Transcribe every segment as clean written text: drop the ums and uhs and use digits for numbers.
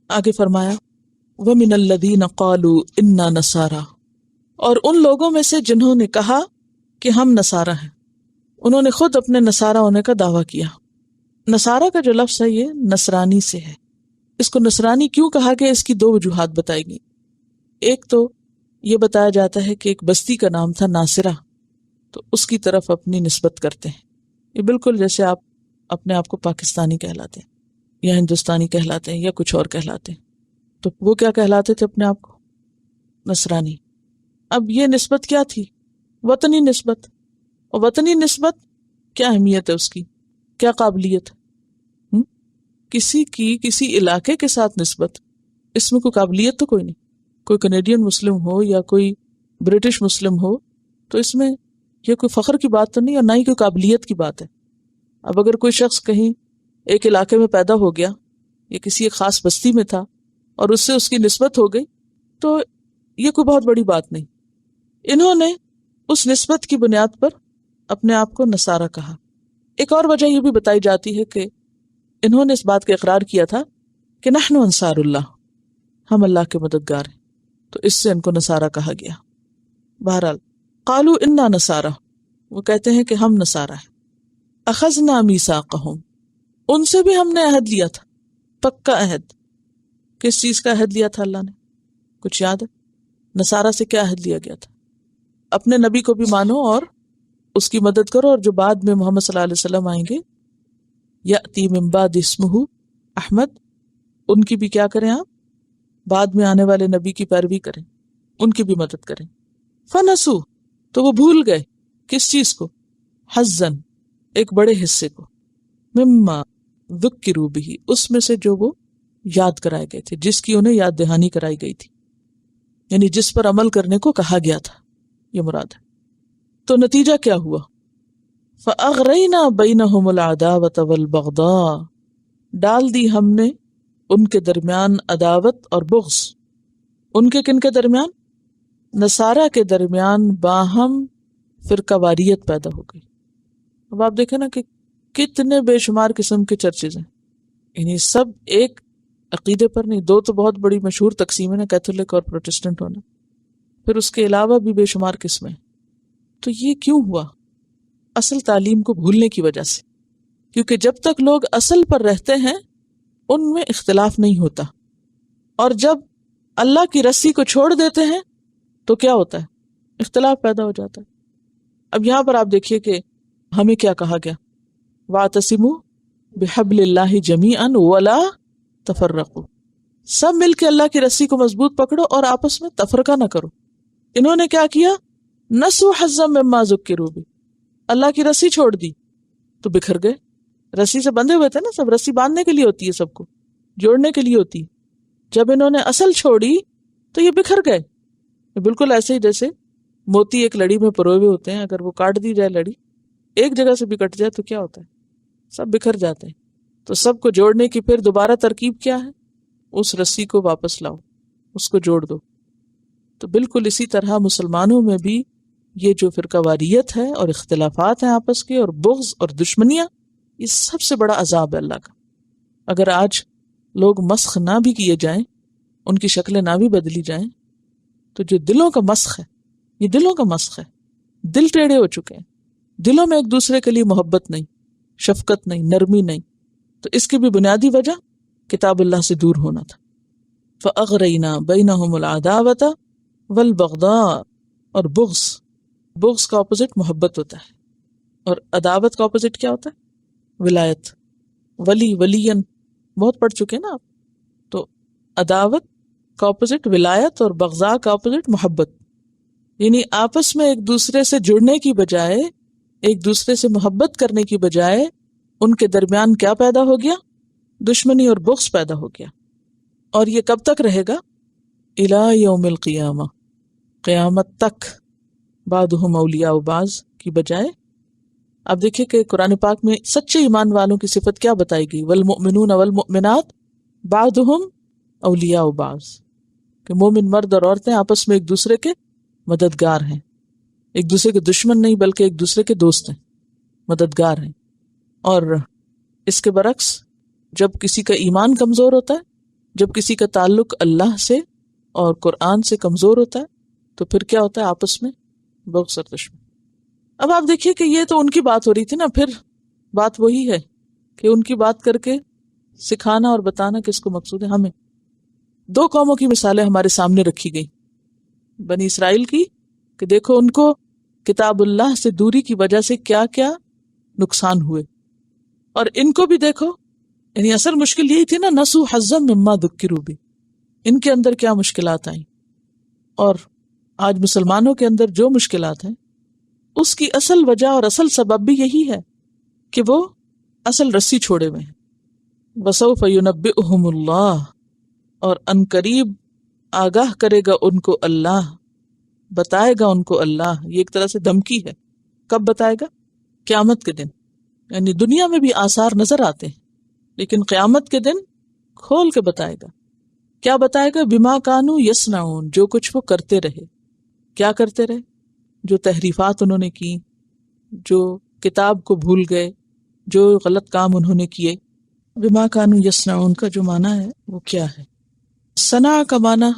آگے فرمایا وَمِنَ الَّذِينَ قَالُوا إِنَّا نَصَارَى، اور ان لوگوں میں سے جنہوں نے کہا کہ ہم نصارہ ہیں، انہوں نے خود اپنے نصارہ ہونے کا دعویٰ کیا۔ نصارہ کا جو لفظ ہے یہ نصرانی سے ہے۔ اس کو نصرانی کیوں کہا گیا، اس کی دو وجوہات بتائی گئی۔ ایک تو یہ بتایا جاتا ہے کہ ایک بستی کا نام تھا ناصرہ، تو اس کی طرف اپنی نسبت کرتے ہیں۔ یہ بالکل جیسے آپ اپنے آپ کو پاکستانی کہلاتے ہیں یا ہندوستانی کہلاتے ہیں یا کچھ اور کہلاتے ہیں، تو وہ کیا کہلاتے تھے اپنے آپ کو؟ نصرانی۔ اب یہ نسبت کیا تھی؟ وطنی نسبت۔ اور وطنی نسبت کیا اہمیت ہے اس کی، کیا قابلیت؟ کسی کی کسی علاقے کے ساتھ نسبت، اس میں کوئی قابلیت تو کوئی نہیں۔ کوئی کینیڈین مسلم ہو یا کوئی برٹش مسلم ہو تو اس میں یہ کوئی فخر کی بات تو نہیں، اور نہ ہی کوئی قابلیت کی بات ہے۔ اب اگر کوئی شخص کہیں ایک علاقے میں پیدا ہو گیا یا کسی ایک خاص بستی میں تھا اور اس سے اس کی نسبت ہو گئی تو یہ کوئی بہت بڑی بات نہیں۔ انہوں نے اس نسبت کی بنیاد پر اپنے آپ کو نصارہ کہا۔ ایک اور وجہ یہ بھی بتائی جاتی ہے کہ انہوں نے اس بات کا اقرار کیا تھا کہ نحن انصار اللہ، ہم اللہ کے مددگار ہیں، تو اس سے ان کو نصارہ کہا گیا۔ بہرحال قالوا انا نصارى، وہ کہتے ہیں کہ ہم نصارہ ہیں۔ اخذنا میثاقهم، ان سے بھی ہم نے عہد لیا تھا، پکا عہد۔ کس چیز کا عہد لیا تھا اللہ نے؟ کچھ یاد ہے؟ نصارہ سے کیا عہد لیا گیا تھا؟ اپنے نبی کو بھی مانو اور اس کی مدد کرو، اور جو بعد میں محمد صلی اللہ علیہ وسلم آئیں گے، یأتی من بعد اسمہ احمد، ان کی بھی کیا کریں آپ؟ بعد میں آنے والے نبی کی پیروی کریں، ان کی بھی مدد کریں۔ فنسو، تو وہ بھول گئے کس چیز کو؟ حظاً، ایک بڑے حصے کو، مما ذکروا بہ، اس میں سے جو وہ یاد کرائے گئے تھے، جس کی انہیں یاد دہانی کرائی گئی تھی، یعنی جس پر عمل کرنے کو کہا گیا تھا، یہ مراد ہے۔ تو نتیجہ کیا ہوا؟ فَأَغْرَيْنَا بَيْنَهُمُ الْعَدَاوَةَ وَالْبَغْضَاءَ، ڈال دی ہم نے ان کے درمیان عداوت اور بغض۔ ان کے کن کے درمیان؟ نصارہ کے درمیان باہم فرقہ واریت پیدا ہو گئی۔ اب آپ دیکھیں نا کہ کتنے بے شمار قسم کے چرچز ہیں، یعنی سب ایک عقیدے پر نہیں، دو تو بہت بڑی مشہور تقسیمیں ہیں، کیتھولک اور پروٹسٹنٹ ہونا، پھر اس کے علاوہ بھی بے شمار قسمیں۔ تو یہ کیوں ہوا؟ اصل تعلیم کو بھولنے کی وجہ سے، کیونکہ جب تک لوگ اصل پر رہتے ہیں ان میں اختلاف نہیں ہوتا، اور جب اللہ کی رسی کو چھوڑ دیتے ہیں تو کیا ہوتا ہے؟ اختلاف پیدا ہو جاتا ہے۔ اب یہاں پر آپ دیکھیے کہ ہمیں کیا کہا گیا؟ وَاعْتَصِمُوا بِحَبْلِ اللَّهِ جَمِيعًا وَلَا تَفَرَّقُوا، سب مل کے اللہ کی رسی کو مضبوط پکڑو اور آپس میں تفرقہ نہ کرو۔ انہوں نے کیا کیا؟ نسوا حظا مما ذکروا بہ، اللہ کی رسی چھوڑ دی تو بکھر گئے۔ رسی سے بندھے ہوئے تھے نا سب، رسی باندھنے کے لیے ہوتی ہے، سب کو جوڑنے کے لیے ہوتی ہے۔ جب انہوں نے اصل چھوڑی تو یہ بکھر گئے۔ بالکل ایسے ہی جیسے موتی ایک لڑی میں پروئے ہوئے ہوتے ہیں، اگر وہ کاٹ دی جائے لڑی، ایک جگہ سے بھی کٹ جائے تو کیا ہوتا ہے؟ سب بکھر جاتے ہیں۔ تو سب کو جوڑنے کی پھر دوبارہ ترکیب کیا ہے؟ اس رسی کو واپس لاؤ، اس کو جوڑ دو۔ تو بالکل اسی طرح مسلمانوں میں بھی یہ جو فرقہ واریت ہے اور اختلافات ہیں آپس کے، اور بغض اور دشمنیاں، یہ سب سے بڑا عذاب ہے اللہ کا۔ اگر آج لوگ مسخ نہ بھی کیے جائیں، ان کی شکلیں نہ بھی بدلی جائیں، تو جو دلوں کا مسخ ہے، یہ دلوں کا مسخ ہے۔ دل ٹیڑھے ہو چکے ہیں، دلوں میں ایک دوسرے کے لیے محبت نہیں، شفقت نہیں، نرمی نہیں۔ تو اس کی بھی بنیادی وجہ کتاب اللہ سے دور ہونا تھا۔ فَأَغْرَيْنَا بَيْنَهُمُ الْعَدَاوَةَ وَالْبَغْضَاءَ، اور بغض کا اپوزٹ محبت ہوتا ہے، اور عداوت کا اپوزٹ کیا ہوتا ہے؟ ولایت۔ ولین بہت پڑھ چکے نا آپ۔ تو عداوت کا اپوزٹ ولایت، اور بغضاء کا اپوزٹ محبت۔ یعنی آپس میں ایک دوسرے سے جڑنے کی بجائے، ایک دوسرے سے محبت کرنے کی بجائے، ان کے درمیان کیا پیدا ہو گیا؟ دشمنی اور بغض پیدا ہو گیا۔ اور یہ کب تک رہے گا؟ الی یوم القیامہ، قیامت تک۔ بعضهم اولیاء بعض کی بجائے آپ دیکھیں کہ قرآن پاک میں سچے ایمان والوں کی صفت کیا بتائی گئی؟ والمؤمنون والمؤمنات بعضهم اولیاء بعض، کہ مومن مرد اور عورتیں آپس میں ایک دوسرے کے مددگار ہیں، ایک دوسرے کے دشمن نہیں بلکہ ایک دوسرے کے دوست ہیں، مددگار ہیں۔ اور اس کے برعکس جب کسی کا ایمان کمزور ہوتا ہے، جب کسی کا تعلق اللہ سے اور قرآن سے کمزور ہوتا ہے تو پھر کیا ہوتا ہے؟ آپس میں بغض اور دشمنی۔ اب آپ دیکھیے کہ یہ تو ان کی بات ہو رہی تھی نا، پھر بات وہی ہے کہ ان کی بات کر کے سکھانا اور بتانا کس کو مقصود ہے؟ ہمیں۔ دو قوموں کی مثالیں ہمارے سامنے رکھی گئی، بنی اسرائیل کی کہ دیکھو ان کو کتاب اللہ سے دوری کی وجہ سے کیا کیا نقصان ہوئے، اور ان کو بھی دیکھو، یعنی اصل مشکل یہی تھی نا، نسو حظا مما ذکروا بہ، ان کے اندر کیا مشکلات آئیں۔ اور آج مسلمانوں کے اندر جو مشکلات ہیں اس کی اصل وجہ اور اصل سبب بھی یہی ہے کہ وہ اصل رسی چھوڑے ہوئے ہیں۔ وسوف ینبئہم اللہ، اور ان قریب آگاہ کرے گا ان کو اللہ، بتائے گا ان کو اللہ۔ یہ ایک طرح سے دھمکی ہے۔ کب بتائے گا؟ قیامت کے دن۔ یعنی دنیا میں بھی آثار نظر آتے ہیں لیکن قیامت کے دن کھول کے بتائے گا۔ کیا بتائے گا؟ بما کانوا یصنعون، جو کچھ وہ کرتے رہے۔ کیا کرتے رہے؟ جو تحریفات انہوں نے کی، جو کتاب کو بھول گئے، جو غلط کام انہوں نے کیے۔ بما کانوا یصنعون کا جو معنی ہے وہ کیا ہے؟ صنع کا معنی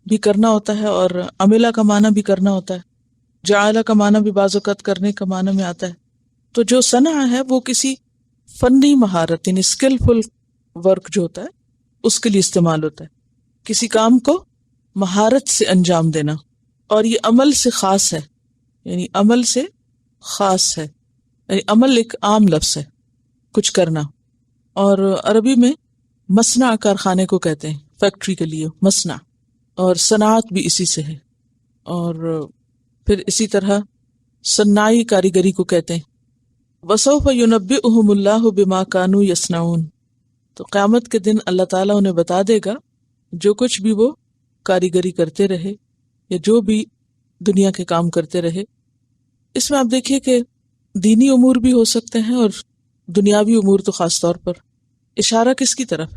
بھی کرنا ہوتا ہے اور عملہ کا معنی بھی کرنا ہوتا ہے، جعل کا معنی بھی بعض اوقات کرنے کا معنی میں آتا ہے۔ تو جو صنع ہے وہ کسی فنی مہارت، یعنی اسکلفل ورک جو ہوتا ہے اس کے لیے استعمال ہوتا ہے، کسی کام کو مہارت سے انجام دینا، اور یہ عمل سے خاص ہے، یعنی عمل سے خاص ہے، یعنی عمل ایک عام لفظ ہے، کچھ کرنا۔ اور عربی میں مصنع کارخانے کو کہتے ہیں، فیکٹری کے لیے مصنع، اور صنعت بھی اسی سے ہے۔ اور پھر اسی طرح صناعی کاریگری کو کہتے ہیں۔ وسوف ینبئہم اللہ بما کانوا یصنعون، تو قیامت کے دن اللہ تعالیٰ انہیں بتا دے گا جو کچھ بھی وہ کاریگری کرتے رہے یا جو بھی دنیا کے کام کرتے رہے۔ اس میں آپ دیکھیے کہ دینی امور بھی ہو سکتے ہیں اور دنیاوی امور، تو خاص طور پر اشارہ کس کی طرف،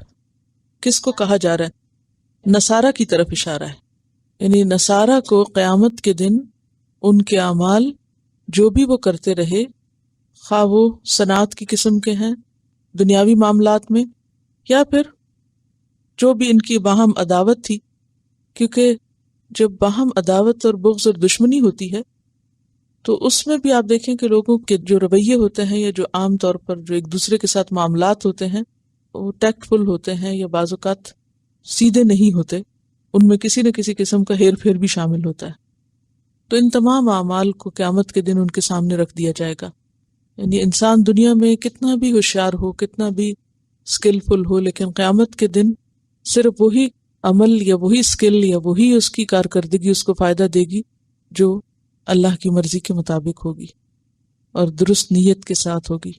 کس کو کہا جا رہا ہے؟ نصارہ کی طرف اشارہ ہے۔ یعنی نصارہ کو قیامت کے دن ان کے اعمال جو بھی وہ کرتے رہے، خواہ وہ صنعت کی قسم کے ہیں دنیاوی معاملات میں، یا پھر جو بھی ان کی باہم عداوت تھی، کیونکہ جب باہم عداوت اور بغض اور دشمنی ہوتی ہے تو اس میں بھی آپ دیکھیں کہ لوگوں کے جو رویے ہوتے ہیں یا جو عام طور پر جو ایک دوسرے کے ساتھ معاملات ہوتے ہیں وہ ٹیکٹ فل ہوتے ہیں یا بعض اوقات سیدھے نہیں ہوتے، ان میں کسی نہ کسی قسم کا ہیر پھیر بھی شامل ہوتا ہے۔ تو ان تمام اعمال کو قیامت کے دن ان کے سامنے رکھ دیا جائے گا۔ یعنی انسان دنیا میں کتنا بھی ہوشیار ہو، کتنا بھی اسکلفل ہو، لیکن قیامت کے دن صرف وہی عمل یا وہی اسکل یا وہی اس کی کارکردگی اس کو فائدہ دے گی جو اللہ کی مرضی کے مطابق ہوگی اور درست نیت کے ساتھ ہوگی۔